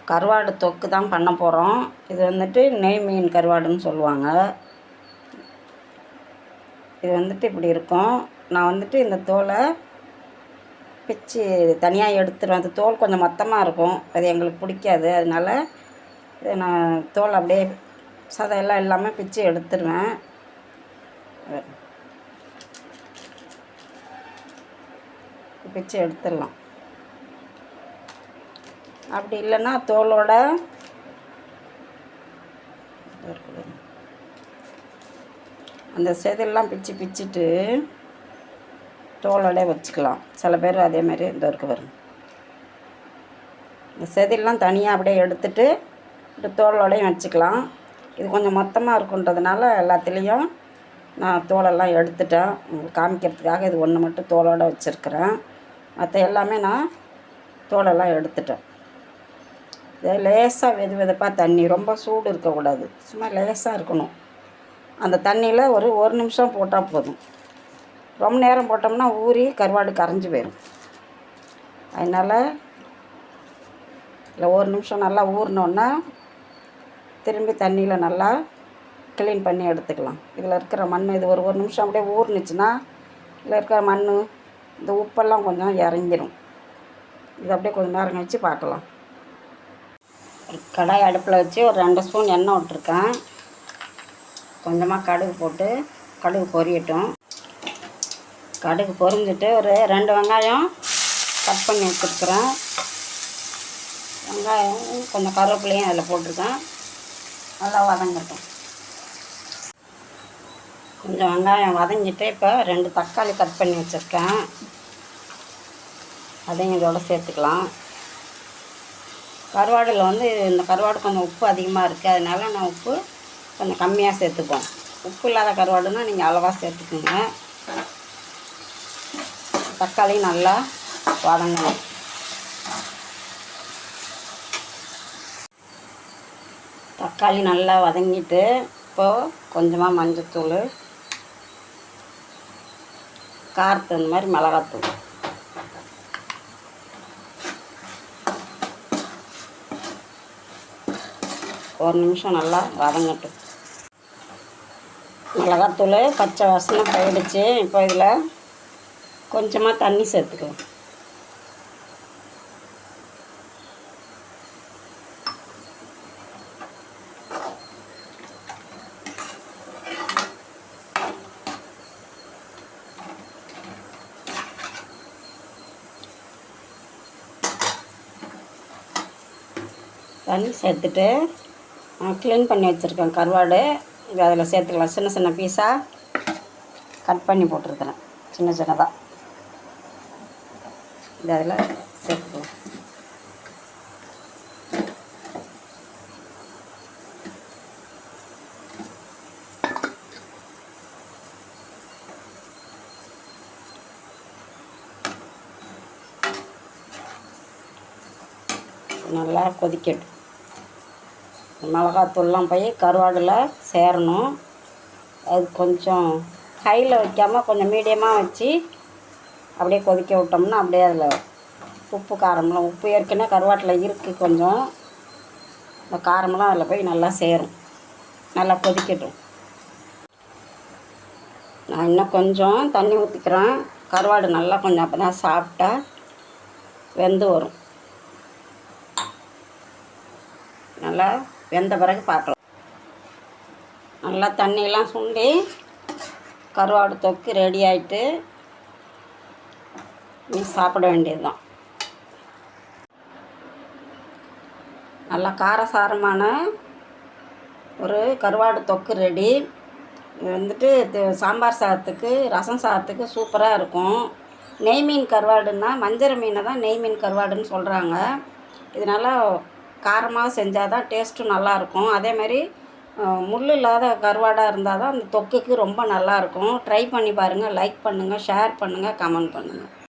கருவாடு தொக்கு தான் பண்ண போகிறோம். இது வந்துட்டு நெய் மீன் கருவாடுன்னு சொல்லுவாங்க. இது வந்துட்டு இப்படி இருக்கும். நான் வந்துட்டு இந்த தோலை பிச்சு தனியாக எடுத்துருவேன். அந்த தோல் கொஞ்சம் மொத்தமாக இருக்கும், அது எங்களுக்கு பிடிக்காது. அதனால இதை நான் தோல் அப்படியே சதையெல்லாம் இல்லாமல் பிச்சு எடுத்துருவேன். பிச்சு எடுத்துடலாம். அப்படி இல்லைன்னா தோலோட அந்த செதிலெலாம் பிச்சுட்டு தோலோட வச்சுக்கலாம். சில பேர் அதேமாதிரி இந்த இருக்கு வரும். இந்த செதிலெலாம் தனியாக அப்படியே எடுத்துட்டு இந்த தோலோடையும் வச்சுக்கலாம். இது கொஞ்சம் மொத்தமாக இருக்குன்றதுனால எல்லாத்துலேயும் நான் தோலெல்லாம் எடுத்துட்டேன். உங்களுக்கு காமிக்கிறதுக்காக இது ஒன்று மட்டும் தோலோடு வச்சுருக்கிறேன். மற்ற எல்லாமே நான் தோலெல்லாம் எடுத்துட்டேன். இதை லேசாக வெதுப்பாக தண்ணி, ரொம்ப சூடு இருக்கக்கூடாது, சும்மா லேசாக இருக்கணும். அந்த தண்ணியில் ஒரு நிமிஷம் போட்டால் போதும். ரொம்ப நேரம் போட்டோம்னா ஊறி கருவாடு கரைஞ்சி போயிடும். அதனால் இல்லை, ஒரு நிமிஷம் நல்லா ஊறினோன்னா திரும்பி தண்ணியில் நல்லா க்ளீன் பண்ணி எடுத்துக்கலாம். இதில் இருக்கிற மண் இது ஒரு நிமிஷம் அப்படியே ஊறினுச்சுன்னா இதில் இருக்கிற மண், இந்த உப்பெல்லாம் கொஞ்சம் இறங்கிடும். இது அப்படியே கொஞ்சம் நேரம் கழிச்சு பார்க்கலாம். கடாய் அடுப்பில் வச்சு ஒரு 2 ஸ்பூன் எண்ணெய் விட்டுருக்கேன். கொஞ்சமாக கடுகு போட்டு கடுகு பொரியட்டும். கடுகு பொரிஞ்சிட்டு ஒரு 2 வெங்காயம் கட் பண்ணி வச்சுருக்குறேன். வெங்காயம் கொஞ்சம் கருவேப்பிலையும் அதில் போட்டிருக்கேன். நல்லா வதங்கட்டும். கொஞ்சம் வெங்காயம் வதங்கிட்டு இப்போ 2 தக்காளி கட் பண்ணி வச்சுருக்கேன். அதையும் இதோட சேர்த்துக்கலாம். கருவாடில் வந்து இந்த கருவாடு கொஞ்சம் உப்பு அதிகமாக இருக்குது, அதனால் நான் உப்பு கொஞ்சம் கம்மியாக சேர்த்துப்போம். உப்பு இல்லாத கருவாடுனால் நீங்கள் அளவாக சேர்த்துக்குங்க. தக்காளி நல்லா வதங்கணும். தக்காளி நல்லா வதங்கிட்டு இப்போது கொஞ்சமாக மஞ்சத்தூள், காரத்துக்கு இந்த மாதிரி மிளகாத்தூள், ஒரு நிமிஷம் நல்லா வதங்கட்டும். மிளகாத்தூள் பச்சை வாசனை போயிடுச்சு. இப்போ இதில் கொஞ்சமாக தண்ணி சேர்த்துக்கலாம். தண்ணி சேர்த்துட்டு க்ளீன் பண்ணி வச்சுருக்கேன் கருவாடு, இது அதில் சேர்த்துக்கலாம். சின்ன சின்ன பீஸாக கட் பண்ணி போட்டிருக்கிறேன், சின்ன சின்னதாக. இது அதில் சேர்த்துக்கலாம். நல்லா கொதிக்கட்டும். மிளகாத்தூள்லாம் போய் கருவாடில் சேரணும். அது கொஞ்சம் ஹையில் வைக்காமல் கொஞ்சம் மீடியமாக வச்சு அப்படியே கொதிக்க விட்டோம்னா அப்படியே அதில் உப்பு காரம்லாம், உப்பு ஏற்கனவே கருவாட்டில் இருக்குது, கொஞ்சம் இந்த காரமெல்லாம் அதில் போய் நல்லா சேரும். நல்லா கொதிக்கட்டும். நான் இன்னும் கொஞ்சம் தண்ணி ஊற்றிக்கிறேன். கருவாடு நல்லா கொஞ்சம் அப்போ தான் சாப்பிட்டா வெந்து வரும். நல்லா வெந்த பிறகு பார்க்கலாம். நல்லா தண்ணியெல்லாம் சுண்டி கருவாடு தொக்கு ரெடி ஆகிட்டு நீ சாப்பிட வேண்டியது தான். நல்லா காரசாரமான ஒரு கருவாடு தொக்கு ரெடி. இது வந்துட்டு சாம்பார் சாதத்துக்கு, ரசம் சாதத்துக்கு சூப்பராக இருக்கும். நெய் மீன் கருவாடுன்னா மஞ்சள் மீனை தான் நெய் மீன் கருவாடுன்னு சொல்கிறாங்க. இதனால் காரமாக செஞ்சால் தான் டேஸ்ட்டும் நல்லாயிருக்கும். அதேமாதிரி முள் இல்லாத கருவாடாக இருந்தால் தான் அந்த தொக்குக்கு ரொம்ப நல்லாயிருக்கும். ட்ரை பண்ணி பாருங்கள். லைக் பண்ணுங்கள், ஷேர் பண்ணுங்கள், கமெண்ட் பண்ணுங்கள்.